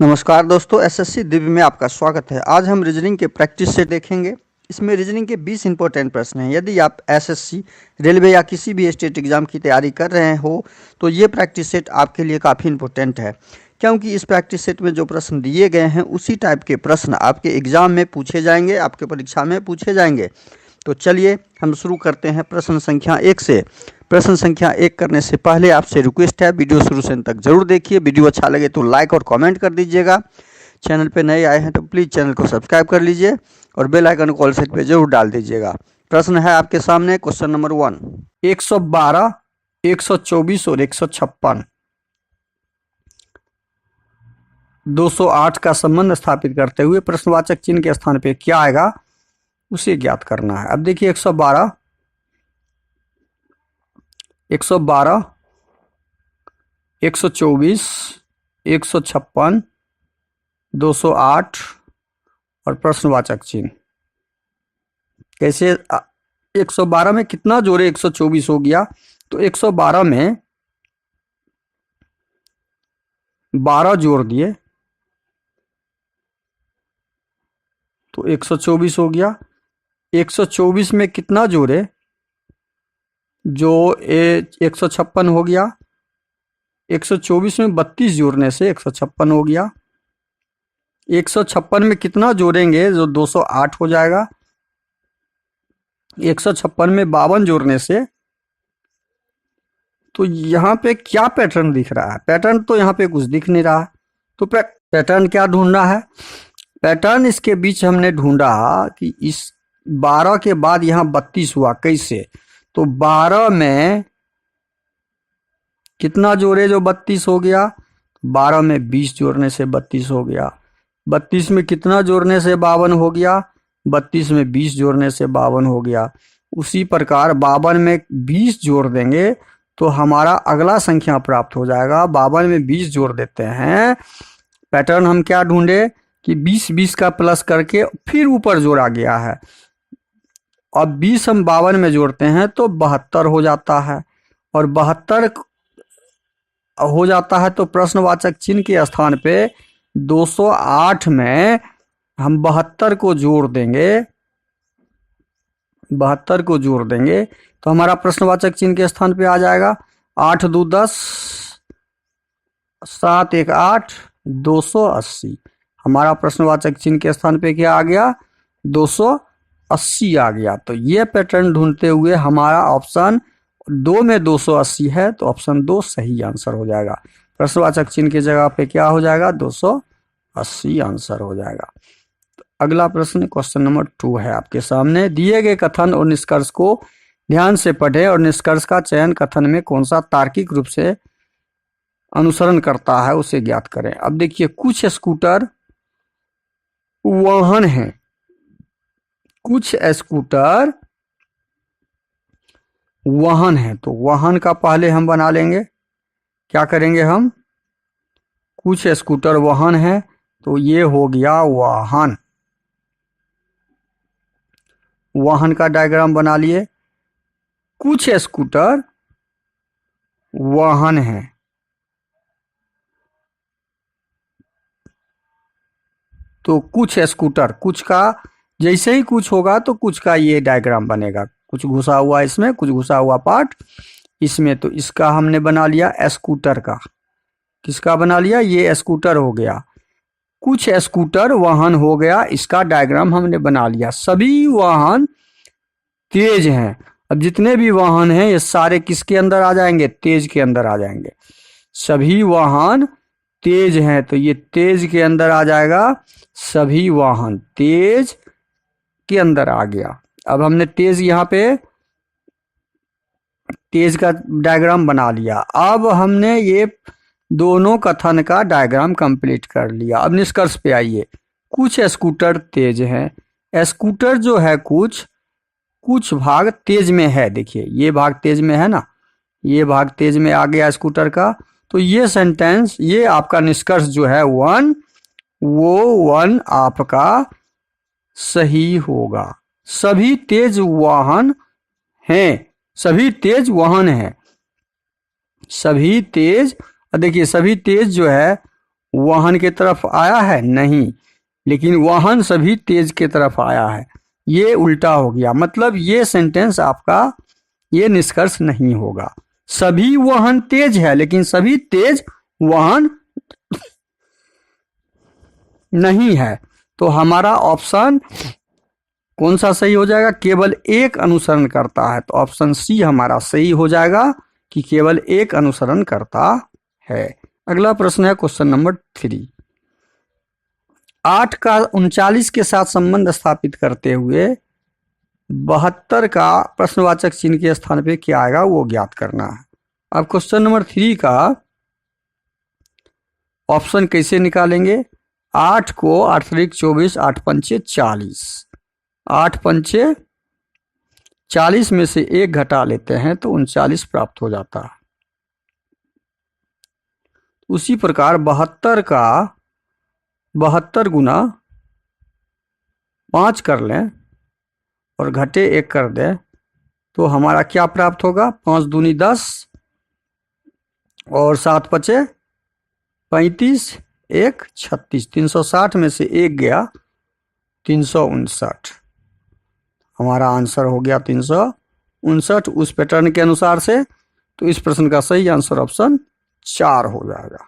नमस्कार दोस्तों, एसएससी दिव्य में आपका स्वागत है। आज हम रीजनिंग के प्रैक्टिस सेट देखेंगे। इसमें रीजनिंग के 20 इंपॉर्टेंट प्रश्न हैं। यदि आप एसएससी, रेलवे या किसी भी स्टेट एग्जाम की तैयारी कर रहे हो तो ये प्रैक्टिस सेट आपके लिए काफ़ी इंपॉर्टेंट है, क्योंकि इस प्रैक्टिस सेट में जो प्रश्न दिए गए हैं उसी टाइप के प्रश्न आपके एग्जाम में पूछे जाएंगे, आपके परीक्षा में पूछे जाएंगे। तो चलिए हम शुरू करते हैं प्रश्न संख्या 1 से। प्रश्न संख्या 1 करने से पहले आपसे रिक्वेस्ट है, वीडियो शुरू से अंत तक जरूर देखिए। वीडियो अच्छा लगे तो लाइक और कमेंट कर दीजिएगा। चैनल पे नए आए हैं तो प्लीज़ चैनल को सब्सक्राइब कर लीजिए और बेल आइकन को ऑल सेट पे जरूर डाल दीजिएगा। प्रश्न है आपके सामने, क्वेश्चन नंबर 1। 112, 124 और 156 208 का संबंध स्थापित करते हुए प्रश्नवाचक चिन्ह के स्थान पे क्या आएगा उसे ज्ञात करना है। अब देखिए 112, 112, 124, 156, 208 और प्रश्नवाचक चिन्ह। कैसे 112 में कितना जोड़े 124 हो गया, तो 112 में 12 जोड़ दिए तो 124 हो गया। 124 में कितना जोड़े, जो 156 हो गया। 124 में 32 जोड़ने से 156 हो गया। 156 में कितना जोड़ेंगे, जो 208 हो जाएगा। 156 में 52 जोड़ने से, तो यहाँ पे क्या पैटर्न दिख रहा है? पैटर्न तो यहाँ पे कुछ दिख नहीं रहा। तो पैटर्न क्या ढूंढना है? पैटर्न इसके बीच हमने ढूंढा कि इस 12 के बाद यहाँ 32 हुआ, कैसे? तो 12 में कितना जोड़े जो 32 हो गया, 12 में 20 जोड़ने से 32 हो गया। 32 में कितना जोड़ने से 52 हो गया, 32 में 20 जोड़ने से 52 हो गया। उसी प्रकार 52 में 20 जोड़ देंगे तो हमारा अगला संख्या प्राप्त हो जाएगा। 52 में 20 जोड़ देते हैं। पैटर्न हम क्या ढूंढे कि 20 का प्लस करके फिर ऊपर जोड़ा गया है। अब 20 हम 52 में जोड़ते हैं तो 72 हो जाता है, और 72 हो जाता है तो प्रश्नवाचक चिन्ह के स्थान पे 208 में हम 72 को जोड़ देंगे। 72 को जोड़ देंगे तो हमारा प्रश्नवाचक चिन्ह के स्थान पे आ जाएगा 8 2 10, 7 1 8, 280। हमारा प्रश्नवाचक चिन्ह के स्थान पे क्या आ गया, 280 आ गया। तो ये पैटर्न ढूंढते हुए हमारा ऑप्शन 2 में 280 है, तो ऑप्शन 2 सही आंसर हो जाएगा। प्रश्नवाचक चिन्ह की जगह पे क्या हो जाएगा, 280 आंसर हो जाएगा। तो अगला प्रश्न क्वेश्चन नंबर 2 है आपके सामने। दिए गए कथन और निष्कर्ष को ध्यान से पढ़ें और निष्कर्ष का चयन कथन में कौन सा तार्किक रूप से अनुसरण करता है उसे ज्ञात करें। अब देखिए, कुछ स्कूटर वाहन है, कुछ स्कूटर वाहन है। तो वाहन का पहले हम बना लेंगे। क्या करेंगे हम, कुछ स्कूटर वाहन है तो ये हो गया वाहन। वाहन का डायग्राम बना लिए। कुछ स्कूटर वाहन है, तो कुछ स्कूटर, कुछ का जैसे ही कुछ होगा तो कुछ का ये डायग्राम बनेगा। कुछ घुसा हुआ इसमें, कुछ घुसा हुआ पार्ट इसमें। तो इसका हमने बना लिया स्कूटर का। किसका बना लिया, ये स्कूटर हो गया। कुछ स्कूटर वाहन हो गया, इसका डायग्राम हमने बना लिया। सभी वाहन तेज हैं। अब जितने भी वाहन हैं ये सारे किसके अंदर आ जाएंगे, तेज के अंदर आ जाएंगे। सभी वाहन तेज हैं तो ये तेज के अंदर आ जाएगा। सभी वाहन तेज के अंदर आ गया। अब हमने तेज यहाँ पे तेज का डायग्राम बना लिया। अब हमने ये दोनों कथन का डायग्राम कंप्लीट कर लिया। अब निष्कर्ष पे आइए। कुछ स्कूटर तेज हैं। स्कूटर जो है कुछ भाग तेज में है। देखिए ये भाग तेज में है ना, ये भाग तेज में आ गया स्कूटर का। तो ये सेंटेंस, ये आपका निष्कर्ष जो है 1, वो 1 आपका सही होगा। सभी तेज वाहन हैं, सभी तेज वाहन हैं। सभी तेज, देखिए सभी तेज जो है वाहन की तरफ आया है? नहीं, लेकिन वाहन सभी तेज की तरफ आया है। ये उल्टा हो गया, मतलब ये सेंटेंस आपका ये निष्कर्ष नहीं होगा। सभी वाहन तेज है लेकिन सभी तेज वाहन नहीं है। तो हमारा ऑप्शन कौन सा सही हो जाएगा? केवल एक अनुसरण करता है। तो ऑप्शन सी हमारा सही हो जाएगा कि केवल एक अनुसरण करता है। अगला प्रश्न है क्वेश्चन नंबर 3। 8 का 39 के साथ संबंध स्थापित करते हुए 72 का प्रश्नवाचक चिन्ह के स्थान पे क्या आएगा वो ज्ञात करना है। अब क्वेश्चन नंबर 3 का ऑप्शन कैसे निकालेंगे? 8 को 8 त्रिक 24, 8 पंचे 40, 8 पंचे 40 में से 1 घटा लेते हैं तो 39 प्राप्त हो जाता है। उसी प्रकार 72 का 72 गुना 5 कर लें और घटे 1 कर दें तो हमारा क्या प्राप्त होगा? 5 दूनी 10 और 7 पचे 35, 1 36, 360 में से 1 गया 359। हमारा आंसर हो गया 359 उस पैटर्न के अनुसार से। तो इस प्रश्न का सही आंसर ऑप्शन 4 हो जाएगा।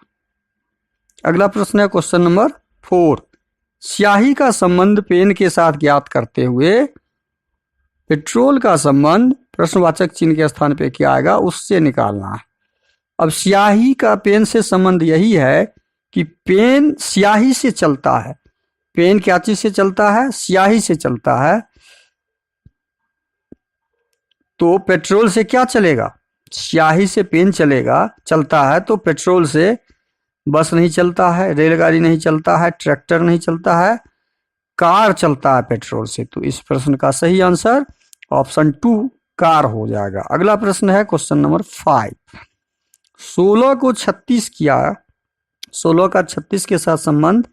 अगला प्रश्न है क्वेश्चन नंबर 4। स्याही का संबंध पेन के साथ ज्ञात करते हुए पेट्रोल का संबंध प्रश्नवाचक चिन्ह के स्थान पे क्या आएगा उससे निकालना है। अब स्याही का पेन से संबंध यही है कि पेन स्याही से चलता है। पेन क्या चीज से चलता है? स्याही से चलता है। तो पेट्रोल से क्या चलेगा? स्याही से पेन चलता है। तो पेट्रोल से बस नहीं चलता है, रेलगाड़ी नहीं चलता है, ट्रैक्टर नहीं चलता है, कार चलता है पेट्रोल से। तो इस प्रश्न का सही आंसर ऑप्शन 2 कार हो जाएगा। अगला प्रश्न है क्वेश्चन नंबर 5। 16 को 36 किया, 16 का 36 के साथ संबंध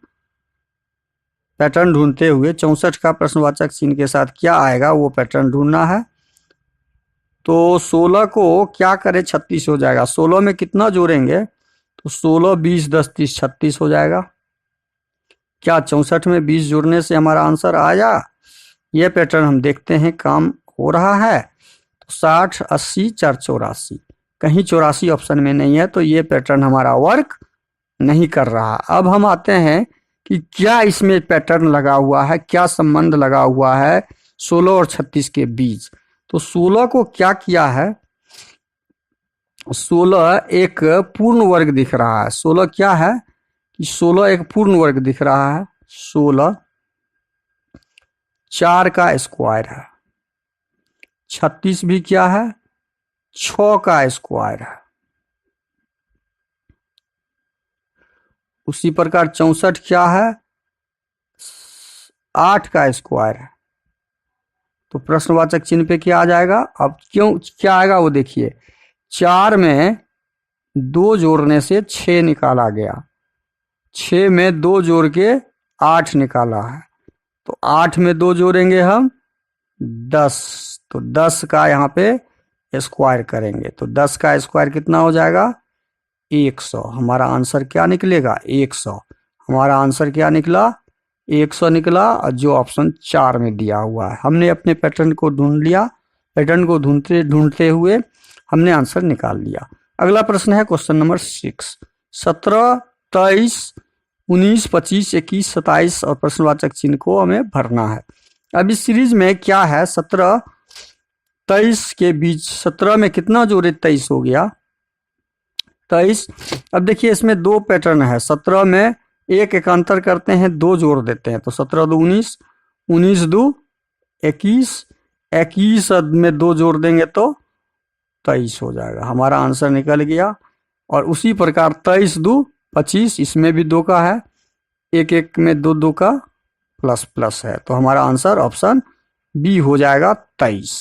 पैटर्न ढूंढते हुए 64 का प्रश्नवाचक चिन्ह के साथ क्या आएगा वो पैटर्न ढूंढना है। तो 16 को क्या करें 36 हो जाएगा। 16 में कितना जोड़ेंगे? तो 16, 20, 10, 30, 36 हो जाएगा। क्या 64 में 20 जोड़ने से हमारा आंसर आया? यह पैटर्न हम देखते हैं काम हो रहा है। तो 60, 80, 4, 84, कहीं 84 ऑप्शन में नहीं है। तो ये पैटर्न हमारा वर्क नहीं कर रहा। अब हम आते हैं कि क्या इसमें पैटर्न लगा हुआ है, क्या संबंध लगा हुआ है 16 और 36 के बीच। तो 16 को क्या किया है? 16 एक पूर्ण वर्ग दिख रहा है। 16 क्या है कि 16 एक पूर्ण वर्ग दिख रहा है। 16 4 का स्क्वायर है। 36 भी क्या है? 6 का स्क्वायर है। उसी प्रकार 64 क्या है? 8 का स्क्वायर है। तो प्रश्नवाचक चिन्ह पे क्या आ जाएगा? अब क्यों क्या आएगा वो देखिए। 4 में 2 जोड़ने से 6 निकाला गया, 6 में 2 जोड़ के 8 निकाला है। तो 8 में 2 जोड़ेंगे हम 10, तो 10 का यहाँ पे स्क्वायर करेंगे। तो 10 का स्क्वायर कितना हो जाएगा? 100। हमारा आंसर क्या निकलेगा? 100। हमारा आंसर क्या निकला? 100 निकला। और जो ऑप्शन 4 में दिया हुआ है, हमने अपने पैटर्न को ढूंढ लिया। पैटर्न को ढूंढते हुए हमने आंसर निकाल लिया। अगला प्रश्न है क्वेश्चन नंबर 6। 17, 23, 19, 25, 21, 27 और प्रश्नवाचक चिन्ह को हमें भरना है। अब इस सीरीज में क्या है? 17, 23 के बीच 17 में कितना जोड़े 23 हो गया 23। अब देखिए इसमें 2 पैटर्न है। 17 में एक एकांतर करते हैं, 2 जोड़ देते हैं। तो 17 2 19, 19 2 21, 21 में 2 जोड़ देंगे तो 23 हो जाएगा। हमारा आंसर निकल गया। और उसी प्रकार 23 2 25, इसमें भी 2 का है, एक एक में 2 2 का प्लस प्लस है। तो हमारा आंसर ऑप्शन बी हो जाएगा 23।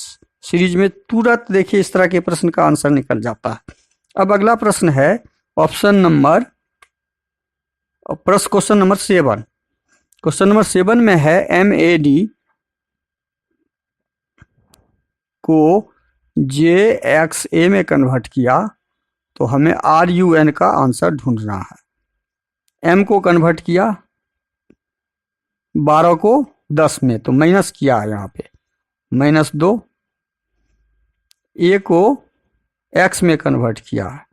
सीरीज में तुरंत देखिए इस तरह के प्रश्न का आंसर निकल जाता है। अब अगला प्रश्न है क्वेश्चन नंबर 7। क्वेश्चन नंबर 7 में है MAD को JXA में कन्वर्ट किया तो हमें RUN का आंसर ढूंढना है। m को कन्वर्ट किया 12 को 10 में, तो माइनस किया है यहाँ पे -2, a को x में कन्वर्ट किया है।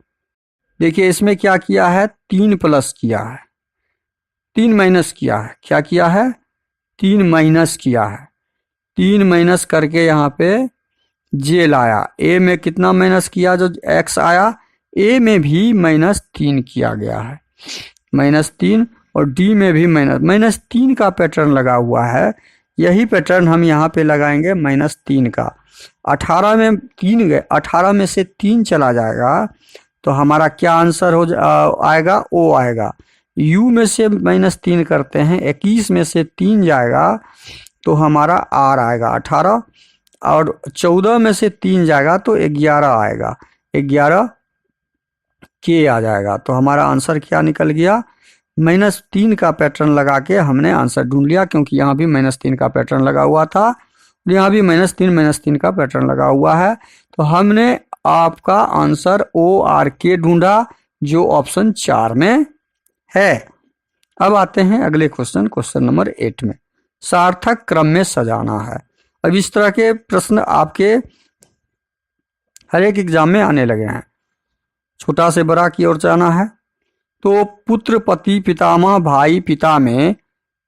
देखिए इसमें क्या किया है, 3 प्लस किया है, 3 माइनस किया है। क्या किया है, 3 माइनस किया है। 3 माइनस करके यहाँ पे j लाया। a में कितना माइनस किया, जो x आया a में भी -3 किया गया है, -3, और d में भी -3 का पैटर्न लगा हुआ है। यही पैटर्न हम यहाँ पे लगाएंगे -3 का। 18 में 3 गए, 18 में से 3 चला जाएगा तो हमारा क्या आंसर आएगा, O आएगा। u में से -3 करते हैं, 21 में से 3 जाएगा तो हमारा r आएगा 18, और 14 में से 3 जाएगा तो 11 आएगा, 11 k आ जाएगा। तो हमारा आंसर क्या निकल गया, -3 का पैटर्न लगा के हमने आंसर ढूंढ लिया, क्योंकि यहाँ भी -3 का पैटर्न लगा हुआ था और यहाँ भी -3 का पैटर्न लगा हुआ है। तो हमने आपका आंसर ORK ढूंढा, जो ऑप्शन 4 में है। अब आते हैं अगले क्वेश्चन नंबर 8 में। सार्थक क्रम में सजाना है। अब इस तरह के प्रश्न आपके हर एक एग्जाम में आने लगे हैं। छोटा से बड़ा की ओर जाना है। तो पुत्र, पति, पितामह, भाई, पिता में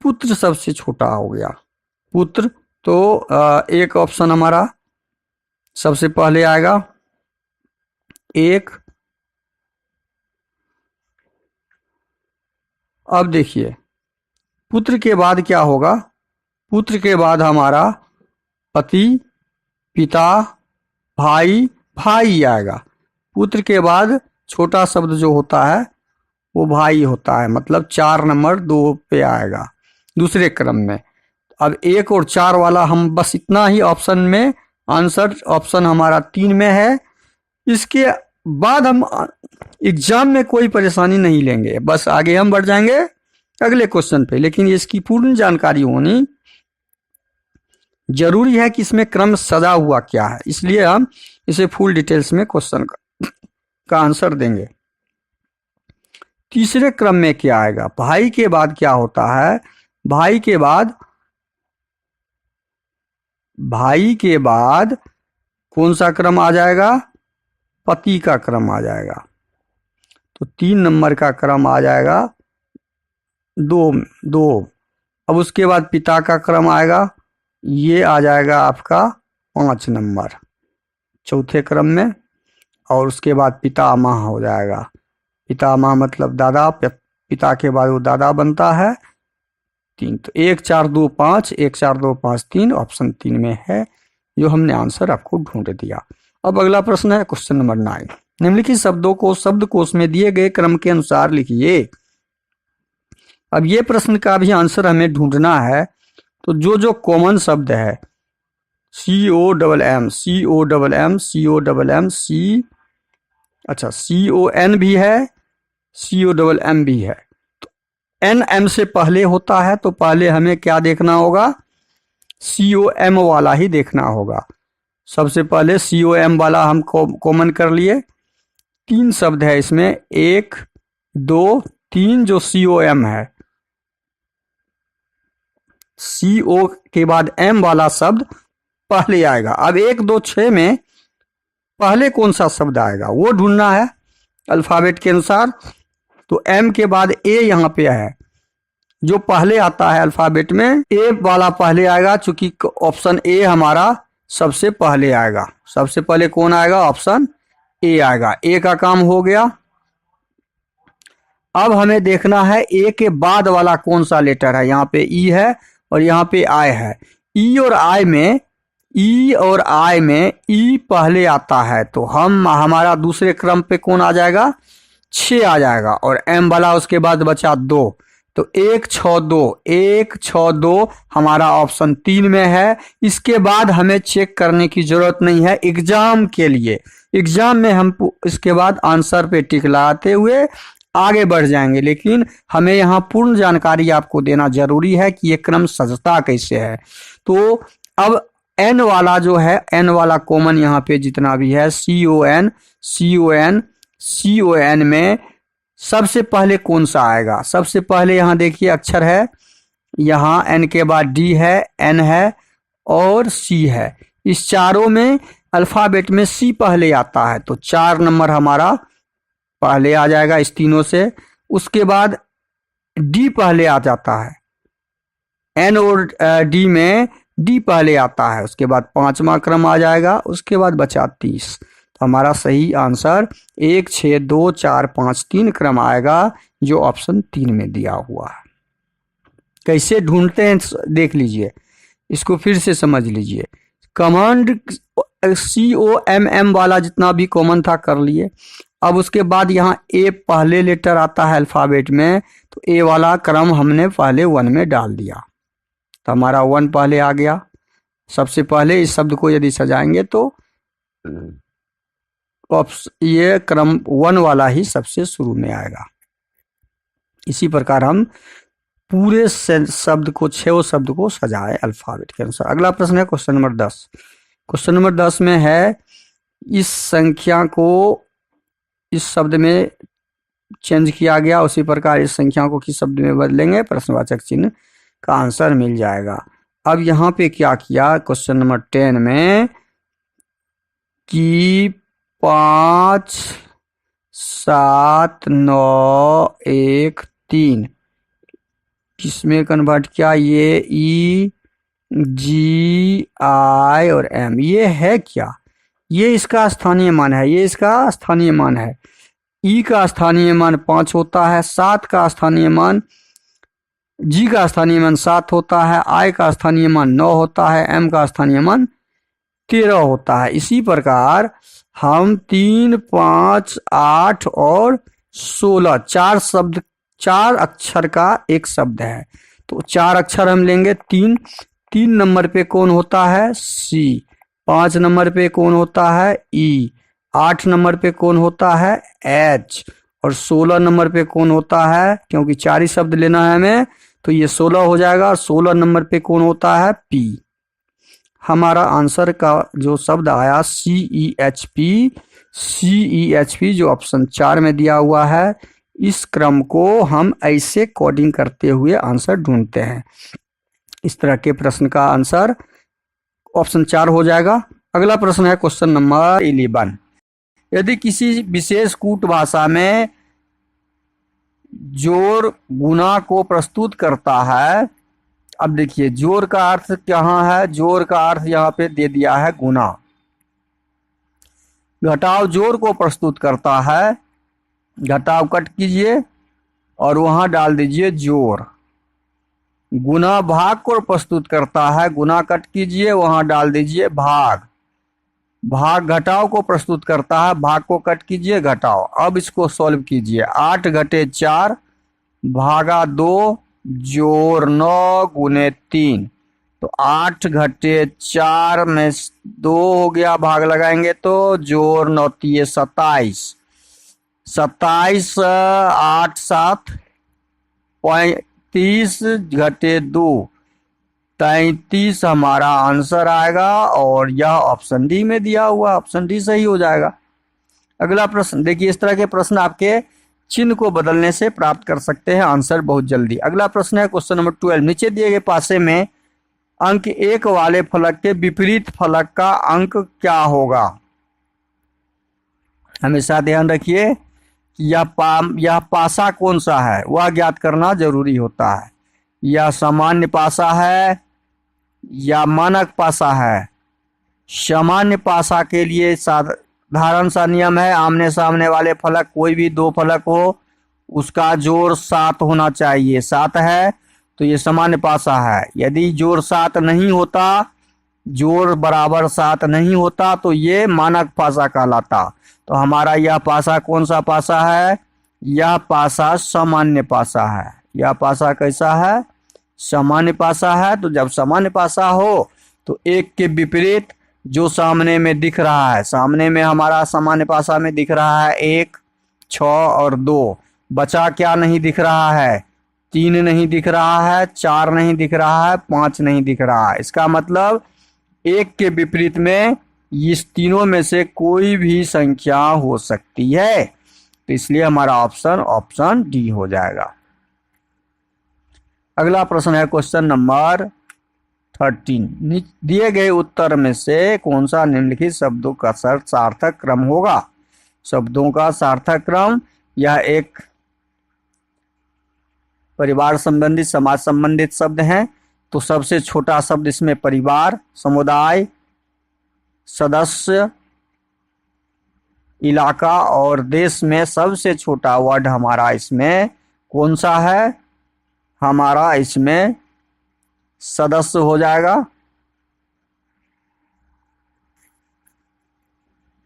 पुत्र सबसे छोटा हो गया। पुत्र, तो एक ऑप्शन हमारा सबसे पहले आएगा 1। अब देखिए पुत्र के बाद क्या होगा, पुत्र के बाद हमारा पति, पिता, भाई, भाई आएगा। पुत्र के बाद छोटा शब्द जो होता है वो भाई होता है, मतलब 4 नंबर 2 पे आएगा दूसरे क्रम में। अब 1 और 4 वाला हम बस इतना ही ऑप्शन में, आंसर ऑप्शन हमारा 3 में है। इसके बाद हम एग्जाम में कोई परेशानी नहीं लेंगे, बस आगे हम बढ़ जाएंगे अगले क्वेश्चन पे। लेकिन इसकी पूर्ण जानकारी होनी जरूरी है कि इसमें क्रम सजा हुआ क्या है, इसलिए हम इसे फुल डिटेल्स में क्वेश्चन का आंसर देंगे। तीसरे क्रम में क्या आएगा, भाई के बाद क्या होता है, भाई के बाद कौन सा क्रम आ जाएगा, पति का क्रम आ जाएगा। तो 3 नंबर का क्रम आ जाएगा 2। अब उसके बाद पिता का क्रम आएगा, ये आ जाएगा आपका 5 नंबर चौथे क्रम में। और उसके बाद पितामह हो जाएगा। पितामह मतलब दादा, पिता के बाद वो दादा बनता है 3। तो 1 4 2 5, 1 4 2 5 3 ऑप्शन 3 में है, जो हमने आंसर आपको ढूंढ दिया। अब अगला प्रश्न है क्वेश्चन नंबर 9। निम्नलिखित शब्दों को शब्दकोश में दिए गए क्रम के अनुसार लिखिए। अब ये प्रश्न का भी आंसर हमें ढूंढना है। तो जो कॉमन शब्द है COMM, CON भी है, COMM भी है। तो NM से पहले होता है, तो पहले हमें क्या देखना होगा, COM वाला ही देखना होगा। सबसे पहले COM वाला हम कॉमन कर लिए। 3 शब्द है इसमें, 1 2 3 जो COM है। CO के बाद M वाला शब्द पहले आएगा। अब 1 2 6 में पहले कौन सा शब्द आएगा वो ढूंढना है अल्फाबेट के अनुसार। तो M के बाद A यहाँ पे है, जो पहले आता है अल्फाबेट में A वाला पहले आएगा, चूंकि ऑप्शन A हमारा सबसे पहले आएगा। सबसे पहले कौन आएगा, ऑप्शन A आएगा। A का काम हो गया। अब हमें देखना है A के बाद वाला कौन सा लेटर है। यहाँ पे E है और यहाँ पे I है। E और I में E पहले आता है, तो हमारा दूसरे क्रम पे कौन आ जाएगा, 6 आ जाएगा। और M वाला उसके बाद बचा 2, तो 1 6 2 हमारा ऑप्शन 3 में है। इसके बाद हमें चेक करने की जरूरत नहीं है एग्जाम के लिए। एग्जाम में हम इसके बाद आंसर पे टिक लगाते हुए आगे बढ़ जाएंगे, लेकिन हमें यहाँ पूर्ण जानकारी आपको देना जरूरी है कि ये क्रम सजता कैसे है। तो अब N वाला जो है, N वाला कॉमन यहाँ पे जितना भी है, CON में सबसे पहले कौन सा आएगा? सबसे पहले यहाँ देखिए अक्षर है, यहाँ एन के बाद डी है, एन है और सी है। इस चारों में अल्फाबेट में सी पहले आता है, तो 4 नंबर हमारा पहले आ जाएगा इस तीनों से। उसके बाद डी पहले आ जाता है, एन और डी में डी पहले आता है। उसके बाद 5वां क्रम आ जाएगा, उसके बाद बचा 30। तो हमारा सही आंसर 1 6 2 4 5 3 क्रम आएगा, जो ऑप्शन 3 में दिया हुआ है। कैसे ढूंढते हैं देख लीजिए, इसको फिर से समझ लीजिए। कमांड COMM वाला जितना भी कॉमन था कर लिए। अब उसके बाद यहाँ ए पहले लेटर आता है अल्फाबेट में, तो ए वाला क्रम हमने पहले 1 में डाल दिया, तो हमारा 1 पहले आ गया। सबसे पहले इस शब्द को यदि सजाएंगे तो ये क्रम 1 वाला ही सबसे शुरू में आएगा। इसी प्रकार हम पूरे शब्द को 6 शब्द को सजाए अल्फाबेट के अनुसार। अगला प्रश्न है क्वेश्चन नंबर 10। क्वेश्चन नंबर 10 में है, इस संख्या को इस शब्द में चेंज किया गया, उसी प्रकार इस संख्या को किस शब्द में बदलेंगे, प्रश्नवाचक चिन्ह का आंसर मिल जाएगा। अब यहाँ पे क्या किया क्वेश्चन नंबर 10 में कि 5 7 9 1 3 किसमें कन्वर्ट किया, ये E G I और M, ये है क्या, ये इसका स्थानीय मान है, ये इसका स्थानीय मान है। E का स्थानीय मान 5 होता है, 7 का स्थानीय मान, G का स्थानीय मान 7 होता है, I का स्थानीय मान 9 होता है, M का स्थानीय मान 13 होता है। इसी प्रकार हम 3 5 8 और 16 4 अक्षर का एक शब्द है, तो 4 अक्षर हम लेंगे। 3 नंबर पे कौन होता है, C। 5 नंबर पे कौन होता है, E। 8 नंबर पे कौन होता है, H। और 16 नंबर पे कौन होता है, क्योंकि 4 ही शब्द लेना है हमें, तो ये 16 हो जाएगा। और 16 नंबर पे कौन होता है, P। हमारा आंसर का जो शब्द आया CEHP जो ऑप्शन 4 में दिया हुआ है। इस क्रम को हम ऐसे कोडिंग करते हुए आंसर ढूंढते हैं। इस तरह के प्रश्न का आंसर ऑप्शन 4 हो जाएगा। अगला प्रश्न है क्वेश्चन नंबर 11। यदि किसी विशेष कूट भाषा में जोड़ गुणा को प्रस्तुत करता है, अब देखिए जोड़ का अर्थ कहाँ है, जोड़ का अर्थ यहाँ पे दे दिया है गुणा। घटाव जोड़ को प्रस्तुत करता है, घटाव कट कीजिए और वहां डाल दीजिए जोड़। गुना भाग को प्रस्तुत करता है, गुना कट कीजिए वहां डाल दीजिए भाग। भाग घटाव को प्रस्तुत करता है, भाग को कट कीजिए घटाव। अब इसको सॉल्व कीजिए। 8 घटे 4 भागा 2 जोड़ 9 गुने 3, तो 8 घटे 4 में 2 हो गया, भाग लगाएंगे तो जोड़ 9 3 27। 27 8 7 35 घटे 2 33 हमारा आंसर आएगा, और यह ऑप्शन डी में दिया हुआ, ऑप्शन डी सही हो जाएगा। अगला प्रश्न देखिए, इस तरह के प्रश्न आपके चिन्ह को बदलने से प्राप्त कर सकते हैं आंसर बहुत जल्दी। अगला प्रश्न है क्वेश्चन नंबर 12। नीचे दिए गए पासे में अंक 1 वाले फलक के विपरीत फलक का अंक क्या होगा। हमेशा ध्यान रखिए कि यह पासा कौन सा है वह ज्ञात करना जरूरी होता है। यह सामान्य पासा है या मानक पासा है। सामान्य पासा के लिए साधारण सा नियम है, आमने सामने वाले फलक कोई भी 2 फलक हो उसका जोड़ 7 होना चाहिए। 7 है तो ये सामान्य पासा है। यदि जोड़ 7 नहीं होता, जोड़ बराबर 7 नहीं होता, तो ये मानक पासा कहलाता। तो हमारा यह पासा कौन सा पासा है, यह पासा सामान्य पासा है। यह पासा कैसा है, सामान्य पासा है। तो जब सामान्य पासा हो तो 1 के विपरीत जो सामने में दिख रहा है, सामने में हमारा सामान्य पासा में दिख रहा है 1 6 और 2, बचा क्या नहीं दिख रहा है, 3 नहीं दिख रहा है, 4 नहीं दिख रहा है, 5 नहीं दिख रहा है। इसका मतलब 1 के विपरीत में इस तीनों में से कोई भी संख्या हो सकती है। तो इसलिए हमारा ऑप्शन डी हो जाएगा। अगला प्रश्न है क्वेश्चन नंबर 13। दिए गए उत्तर में से कौन सा निम्नलिखित शब्दों का सार्थक क्रम होगा? शब्दों का सार्थक क्रम, यह एक परिवार संबंधित समाज संबंधित शब्द हैं, तो सबसे छोटा शब्द इसमें परिवार, समुदाय, सदस्य, इलाका और देश में सबसे छोटा वर्ड हमारा इसमें कौन सा है? हमारा इसमें सदस्य हो जाएगा।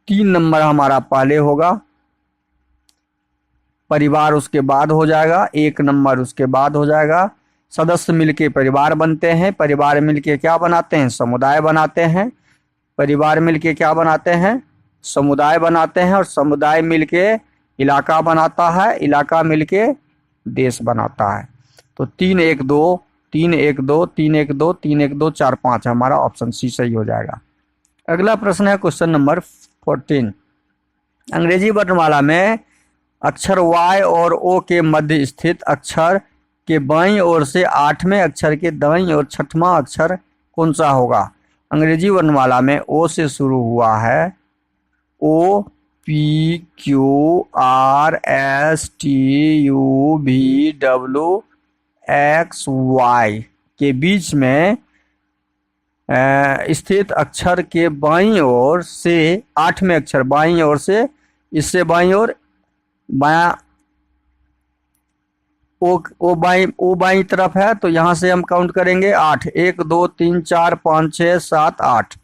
3 नंबर हमारा पहले होगा, परिवार उसके बाद हो जाएगा, 1 नंबर उसके बाद हो जाएगा। सदस्य मिलके परिवार बनते हैं, परिवार मिलके क्या बनाते हैं? समुदाय बनाते हैं। परिवार मिलके क्या बनाते हैं? समुदाय बनाते हैं। और समुदाय मिलके इलाका बनाता है, इलाका मिलके देश बनाता है। तो 3 1 2 3 1 2 3 1 2 3 1 2 4 5 हमारा ऑप्शन सी सही हो जाएगा। अगला प्रश्न है क्वेश्चन नंबर 14। अंग्रेजी वर्णमाला में अक्षर Y और O के मध्य स्थित अक्षर के बाईं ओर से 8वें अक्षर के दाईं ओर 6वां अक्षर कौन सा होगा? अंग्रेजी वर्णमाला में O से शुरू हुआ है, O P Q R S T U V W X Y के बीच में स्थित अक्षर के बाईं ओर से 8वें अक्षर बाईं ओर से, इससे बाईं ओर बायां ओ बाईं तरफ है, तो यहां से हम काउंट करेंगे 8। 1 2 3 4 5 6 7 8,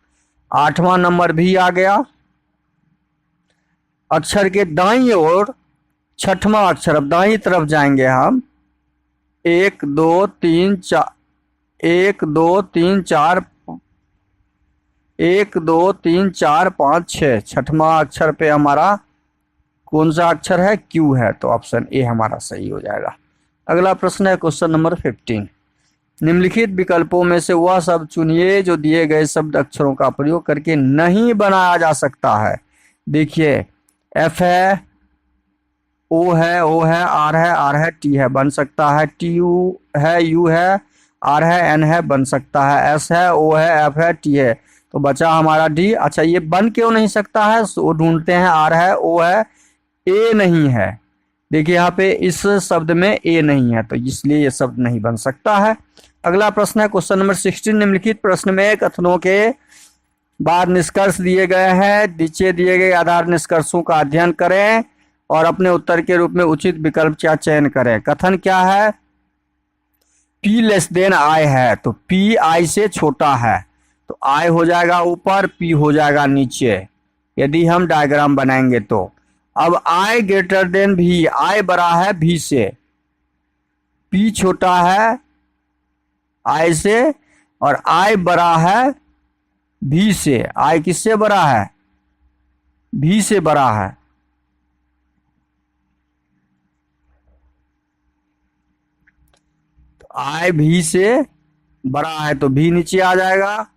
8वां नंबर भी आ गया। अक्षर के दाईं ओर 6वां अक्षर, अब दाईं तरफ जाएंगे हम। 1 2 3 4 1 2 3 4 1 2 3 4 5 6, 6वां अक्षर पे हमारा कौन सा अक्षर है? क्यू है, तो ऑप्शन ए हमारा सही हो जाएगा। अगला प्रश्न है क्वेश्चन नंबर 15। निम्नलिखित विकल्पों में से वह शब्द चुनिए जो दिए गए शब्द अक्षरों का प्रयोग करके नहीं बनाया जा सकता है। देखिए, एफ है, ओ है, आर है, टी है, बन सकता है। टी यू है, यू है, आर है, एन है, बन सकता है। एस है, ओ है, एफ है, टी है, तो बचा हमारा डी। अच्छा, ये बन क्यों नहीं सकता है? वो ढूंढते हैं। आर है, ओ है, ए नहीं है। देखिए यहाँ पे इस शब्द में ए नहीं है, तो इसलिए ये शब्द नहीं बन सकता है। अगला प्रश्न है क्वेश्चन नंबर 16। निम्नलिखित प्रश्न में कथनों के बाद निष्कर्ष दिए गए हैं। नीचे दिए गए आधार निष्कर्षों का अध्ययन करें और अपने उत्तर के रूप में उचित विकल्प का चयन करें। कथन क्या है? P लेस देन I है, तो P I से छोटा है, तो I हो जाएगा ऊपर, P हो जाएगा नीचे, यदि हम डायग्राम बनाएंगे तो। अब I greater than V, I बड़ा है V से, P छोटा है I से और I बड़ा है V से। I किससे बड़ा है? V से बड़ा है। तो I V से बड़ा है, तो V नीचे आ जाएगा।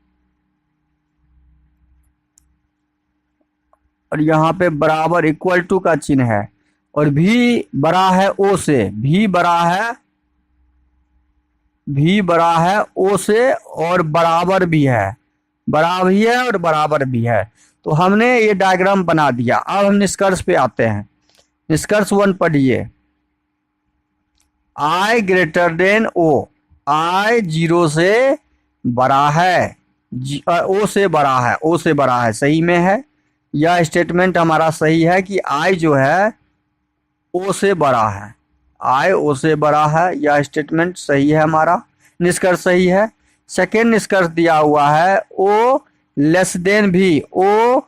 और यहाँ पे बराबर इक्वल टू का चिन्ह है, और V बड़ा है O से, V बड़ा है O से और बराबर भी है, बड़ा भी है और बराबर भी है। तो हमने ये डायग्राम बना दिया। अब हम निष्कर्ष पे आते हैं। निष्कर्ष 1 पढ़िए। I greater than O, I 0 से बड़ा है, O से बड़ा है, O से बड़ा है, सही में है। यह स्टेटमेंट हमारा सही है कि I जो है O से बड़ा है, I O से बड़ा है, यह स्टेटमेंट सही है, हमारा निष्कर्ष सही है। सेकेंड निष्कर्ष दिया हुआ है O less than V, O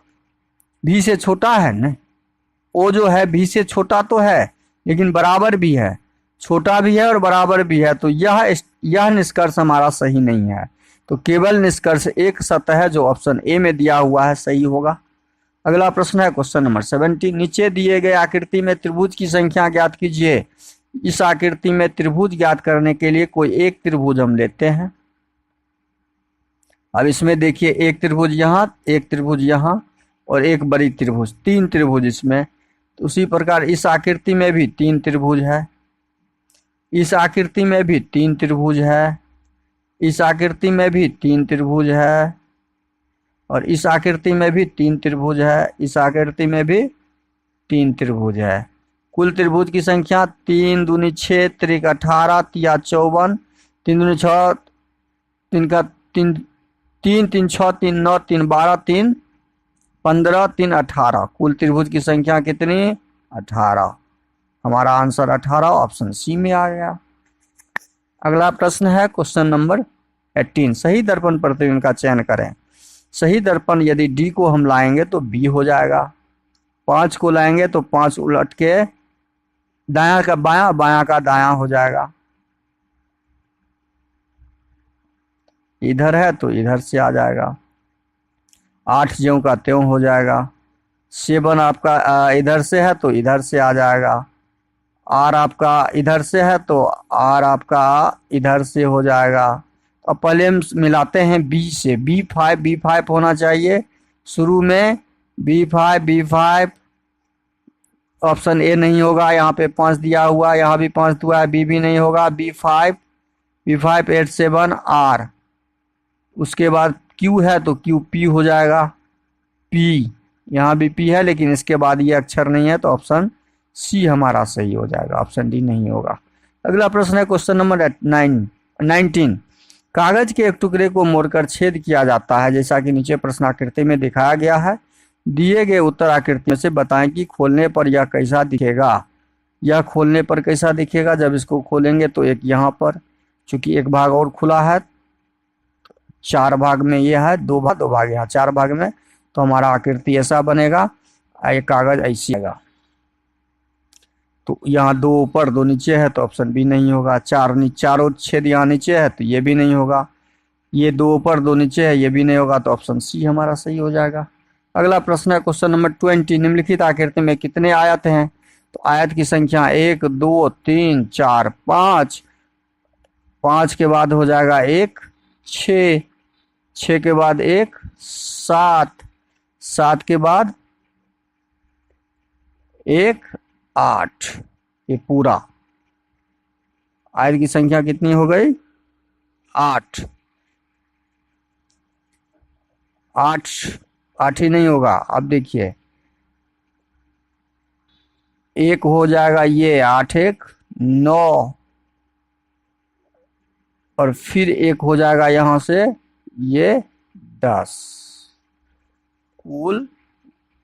V से छोटा है ना, O जो है V से छोटा तो है लेकिन बराबर भी है, छोटा भी है और बराबर भी है, तो यह निष्कर्ष हमारा सही नहीं है। तो केवल निष्कर्ष एक सत्य है जो ऑप्शन ए में दिया हुआ है, सही होगा। अगला प्रश्न है क्वेश्चन नंबर 17। नीचे दिए गए आकृति में त्रिभुज की संख्या ज्ञात कीजिए। इस आकृति में त्रिभुज ज्ञात करने के लिए कोई एक त्रिभुज हम लेते हैं। अब इसमें देखिए, एक त्रिभुज यहाँ, एक त्रिभुज यहाँ और एक बड़ी त्रिभुज, 3 त्रिभुज इसमें। तो उसी प्रकार इस आकृति में भी 3 त्रिभुज है, इस आकृति में भी 3 त्रिभुज है, इस आकृति में भी 3 त्रिभुज है, और इस आकृति में भी 3 त्रिभुज है, इस आकृति में भी 3 त्रिभुज है। कुल त्रिभुज की संख्या 3 दूनी 6, त्रिक 18, तिया 54, 3 दूनी 6, 3 का 3, 3 3 6, 3 9, 3 12, 3 15, 3 18। कुल त्रिभुज की संख्या कितनी? 18। हमारा आंसर 18 ऑप्शन सी में आ गया। अगला प्रश्न है क्वेश्चन नंबर 18। सही दर्पण प्रतिबिंब का चयन करें। सही दर्पण यदि डी को हम लाएंगे तो बी हो जाएगा, 5 को लाएंगे तो 5 उलट के दायां का बायां, बायां का दायां हो जाएगा। इधर है तो इधर से आ जाएगा, 8 ज्यों का त्यों हो जाएगा। 7 आपका इधर से है तो इधर से आ जाएगा। आर आपका इधर से है तो आर आपका इधर से हो जाएगा। अब पहले हम मिलाते हैं बी से, B5 होना चाहिए शुरू में, B5 ऑप्शन ए नहीं होगा, यहाँ पे 5 दिया हुआ, यहाँ भी 5 दिया है, बी भी नहीं होगा। B5 8 7 आर, उसके बाद क्यू है तो क्यू पी हो जाएगा, पी, यहाँ भी पी है लेकिन इसके बाद ये अक्षर नहीं है तो ऑप्शन सी हमारा सही हो जाएगा, ऑप्शन डी नहीं होगा। अगला प्रश्न है क्वेश्चन नंबर 19। कागज के एक टुकड़े को मोड़कर छेद किया जाता है जैसा कि नीचे प्रश्नाकृति में दिखाया गया है। दिए गए उत्तर आकृति में से बताएं कि खोलने पर यह कैसा दिखेगा। यह खोलने पर कैसा दिखेगा? जब इसको खोलेंगे तो एक यहाँ पर, चूंकि एक भाग और खुला है, 4 भाग में ये है, 2 भाग यहाँ, 4 भाग में, तो हमारा आकृति ऐसा बनेगा, ये कागज ऐसी आएगा। तो यहाँ 2 ऊपर 2 नीचे है तो ऑप्शन बी नहीं होगा। 4 छेद यहाँ नीचे है तो ये भी नहीं होगा। ये 2 ऊपर 2 नीचे है, ये भी नहीं होगा, तो ऑप्शन सी हमारा सही हो जाएगा। अगला प्रश्न है क्वेश्चन नंबर 20। निम्नलिखित आकृति में कितने आयत हैं? तो आयत की संख्या 1 2 3 4 5, 5 के बाद हो जाएगा 1 6, 6 के बाद 1 7, 7 के बाद 1 8। ये पूरा आयत की संख्या कितनी हो गई? 8। 8 ही नहीं होगा। अब देखिए, 1 हो जाएगा ये 8 1 9, और फिर 1 हो जाएगा यहां से ये 10, कुल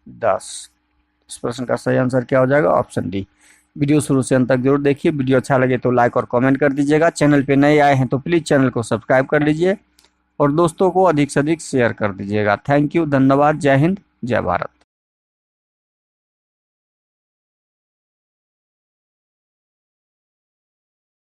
10। इस प्रश्न का सही आंसर क्या हो जाएगा? Option D. वीडियो शुरू से अंत तक जरूर देखिए। वीडियो अच्छा लगे तो लाइक और कमेंट कर दीजिएगा। चैनल पे नए आए हैं तो प्लीज़ चैनल को सब्सक्राइब कर लीजिए और दोस्तों को अधिक से अधिक शेयर कर दीजिएगा। थैंक यू, धन्यवाद, जय हिंद, जय भारत।